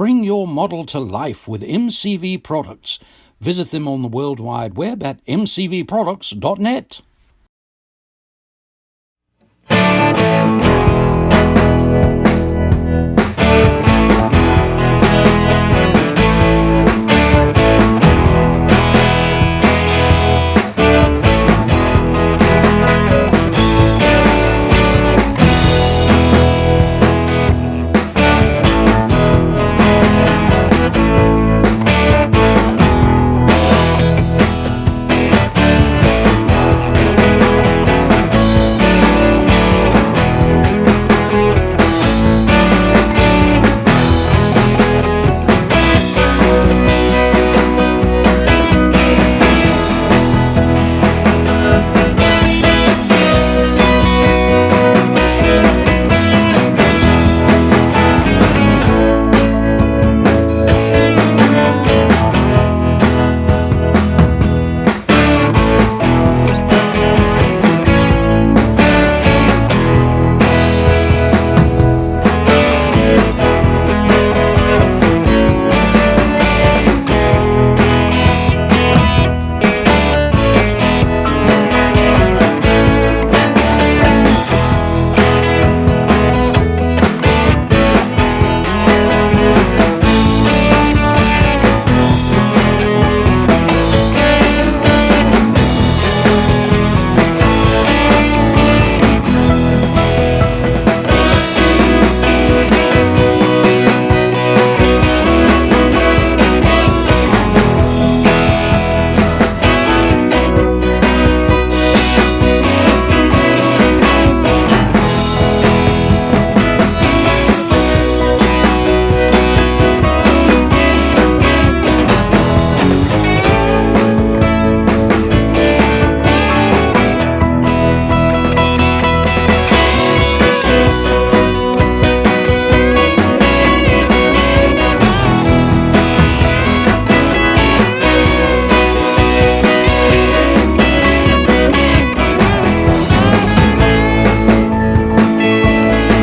Bring your model to life with MCV Products. Visit them on the World Wide Web at mcvproducts.net.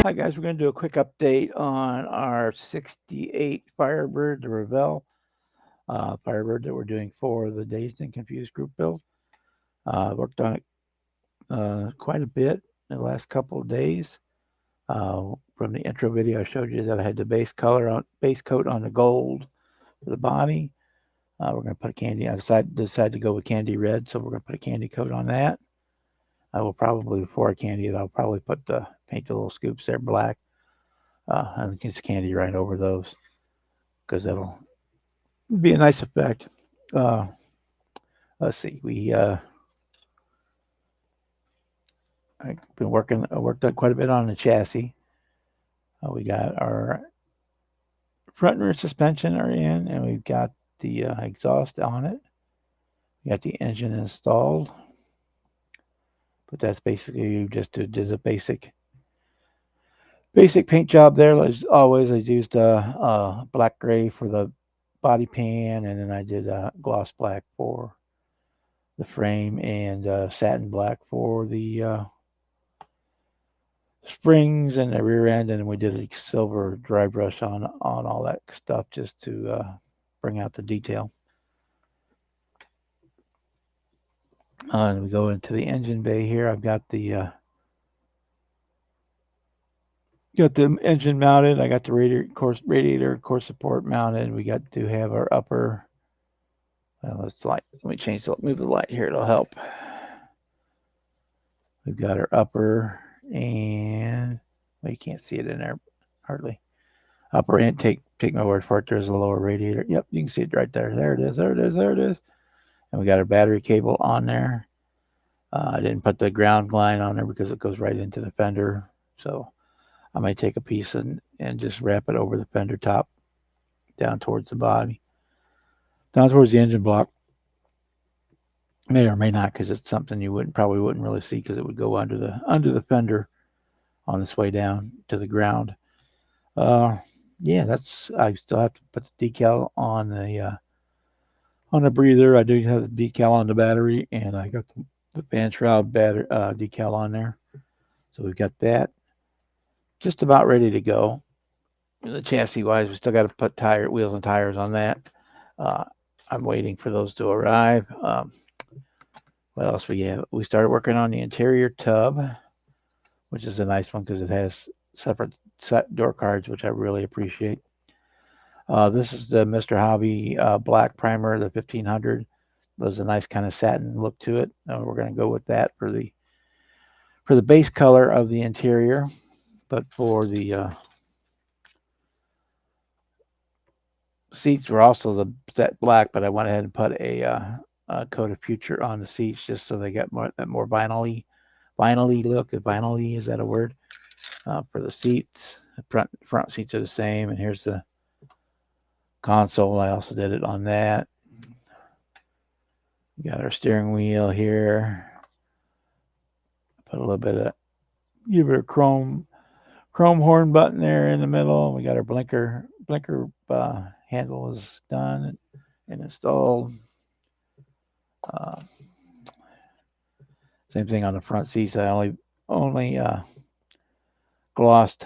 Hi guys, we're going to do a quick update on our 68 Firebird, the Revell Firebird that we're doing for the Dazed and Confused group build. Worked on it quite a bit in the last couple of days. From the intro video, I showed you that I had the base coat on the gold for the body. We're going to put a candy. I decided to go with candy red, so we're going to put a candy coat on that. I will probably, before I candy it, I'll probably paint the little scoops there black. And get candy right over those because that'll be a nice effect. Let's see, I've been worked on quite a bit on the chassis. We got our front and rear suspension are in, and we've got the exhaust on it. We got the engine installed, but that's basically just did a basic paint job there. As always, I used black gray for the body pan, and then I did gloss black for the frame and satin black for the springs and the rear end, and we did a silver dry brush on all that stuff just to bring out the detail. And we go into the engine bay here. I've got the engine mounted. I got the radiator core support mounted. We got to have our upper. Let me move the light here. It'll help. We've got our upper and you can't see it in there hardly. Upper end. Take my word for it. There's a lower radiator. Yep, you can see it right there. There it is. And we got our battery cable on there. I didn't put the ground line on there because it goes right into the fender. So I might take a piece and just wrap it over the fender top down towards the body, down towards the engine block. May or may not, because it's something you probably wouldn't really see because it would go under the fender on its way down to the ground. Yeah, I still have to put the decal on the breather. I do have the decal on the battery, and I got the fan shroud decal on there. So we've got that just about ready to go. The chassis wise, we still got to put wheels and tires on that. I'm waiting for those to arrive. What else we have? We started working on the interior tub, which is a nice one because it has separate set door cards, which I really appreciate. This is the Mr. Hobby black primer, the 1500. There's a nice kind of satin look to it. We're going to go with that for the base color of the interior, but for the seats were also the set black. But I went ahead and put a coat of future on the seats just so they got more vinyl-y look. Vinyl-y, is that a word? For the seats, the front seats are the same, and here's the console. I also did it on that. We got our steering wheel here. Put a little bit of, give it a chrome horn button there in the middle. We got our blinker handle is done and installed. Same thing on the front seats. I only glossed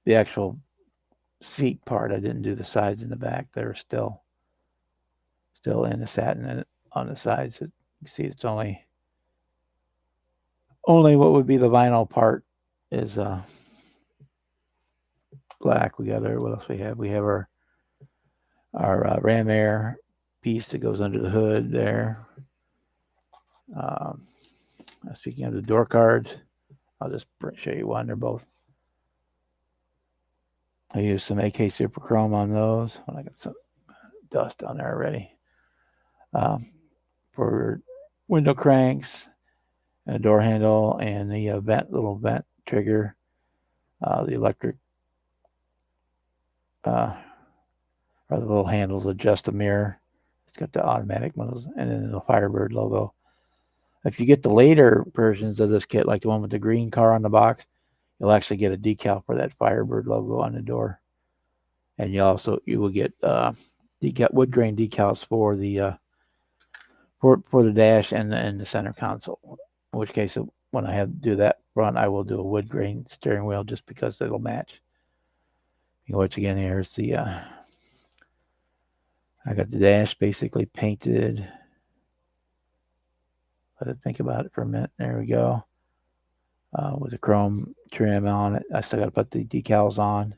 the actual seat part. I didn't do the sides and the back. They're still in the satin on the sides. You see, it's only what would be the vinyl part is black. We got what else we have? We have our ram air piece that goes under the hood there. Speaking of the door cards, I'll just show you one. They're both. I used some AK Super Chrome on those. I got some dust on there already. For window cranks, and a door handle, and the little vent trigger, the electric, or the little handles adjust the mirror. It's got the automatic ones, and then the Firebird logo. If you get the later versions of this kit, like the one with the green car on the box, you'll actually get a decal for that Firebird logo on the door, and you will get wood grain decals for the for the dash and the center console. In which case, when I have to do that front, I will do a wood grain steering wheel just because it'll match. You watch again. Here's the I got the dash basically painted. Let it think about it for a minute. There we go. With a chrome trim on it. I still got to put the decals on,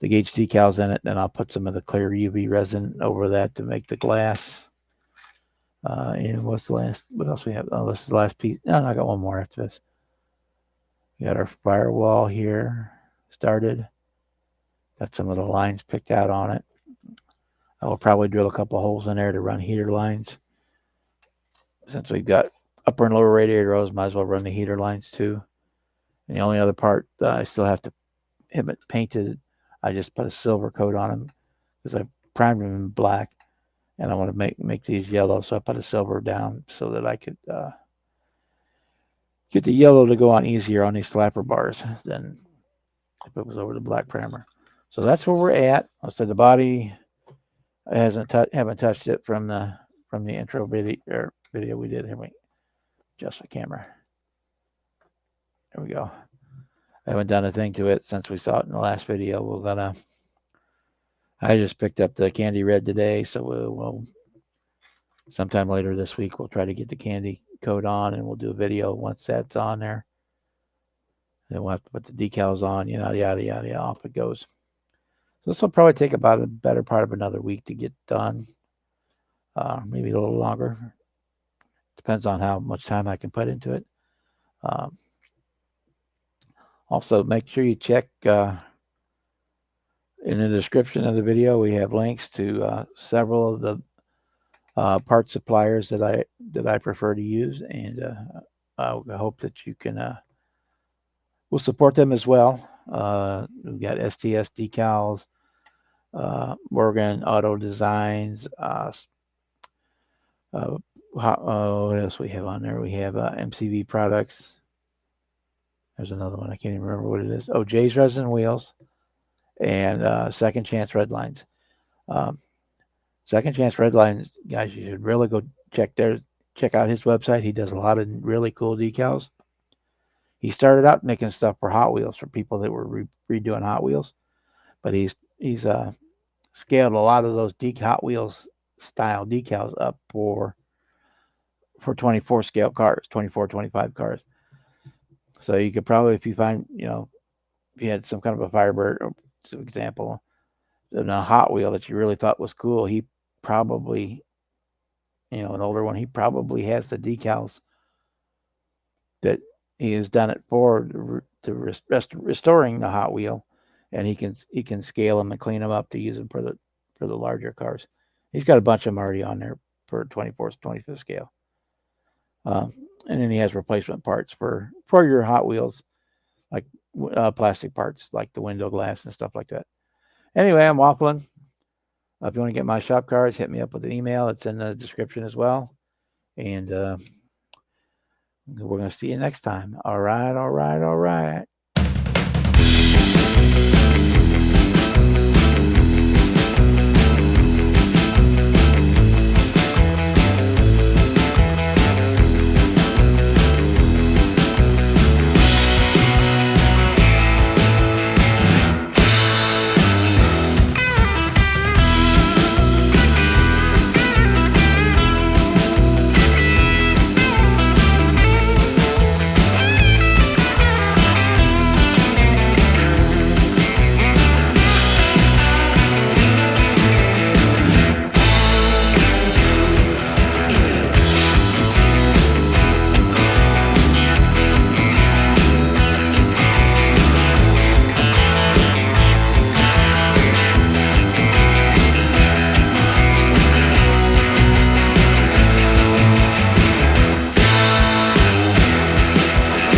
the gauge decals in it. Then I'll put some of the clear UV resin over that to make the glass. And what else we have? Oh, this is the last piece. No, I got one more after this. We got our firewall here started. Got some of the lines picked out on it. I will probably drill a couple holes in there to run heater lines. Since we've got upper and lower radiator rows, might as well run the heater lines too. And the only other part I still have to have it painted. I just put a silver coat on them because I primed them in black, and I want to make these yellow. So I put a silver down so that I could get the yellow to go on easier on these slapper bars than if it was over the black primer. So that's where we're at. I said the body haven't touched it from the intro video we did. Here we adjust the camera. There we go. I haven't done a thing to it since we saw it in the last video. I just picked up the candy red today, so we'll sometime later this week we'll try to get the candy coat on, and we'll do a video once that's on there. Then we'll have to put the decals on, yada yada, off it goes. So this will probably take about a better part of another week to get done. Maybe a little longer. Depends on how much time I can put into it. Also, make sure you check in the description of the video. We have links to several of the part suppliers that I prefer to use, and I hope that you can will support them as well. We've got STS Decals, Morgan Auto Designs. What else we have on there? We have MCV Products. There's another one. I can't even remember what it is. Oh, Jay's Resin Wheels and Second Chance Redlines. Second Chance Redlines, guys, you should really go check out his website. He does a lot of really cool decals. He started out making stuff for Hot Wheels for people that were redoing Hot Wheels. but he's scaled a lot of those Hot Wheels style decals up for 24 scale cars, 24, 25 cars. So you could probably, if you find, if you had some kind of a Firebird, or for example, in a Hot Wheel that you really thought was cool, he probably, an older one, he probably has the decals that he has done it for restoring the Hot Wheel, and he can scale them and clean them up to use them for the larger cars. He's got a bunch of them already on there for 24th, 25th scale. And then he has replacement parts for your Hot Wheels, like plastic parts, like the window glass and stuff like that. Anyway, I'm waffling. If you want to get my shop cards, hit me up with an email. It's in the description as well. And we're going to see you next time. All right, all right, all right.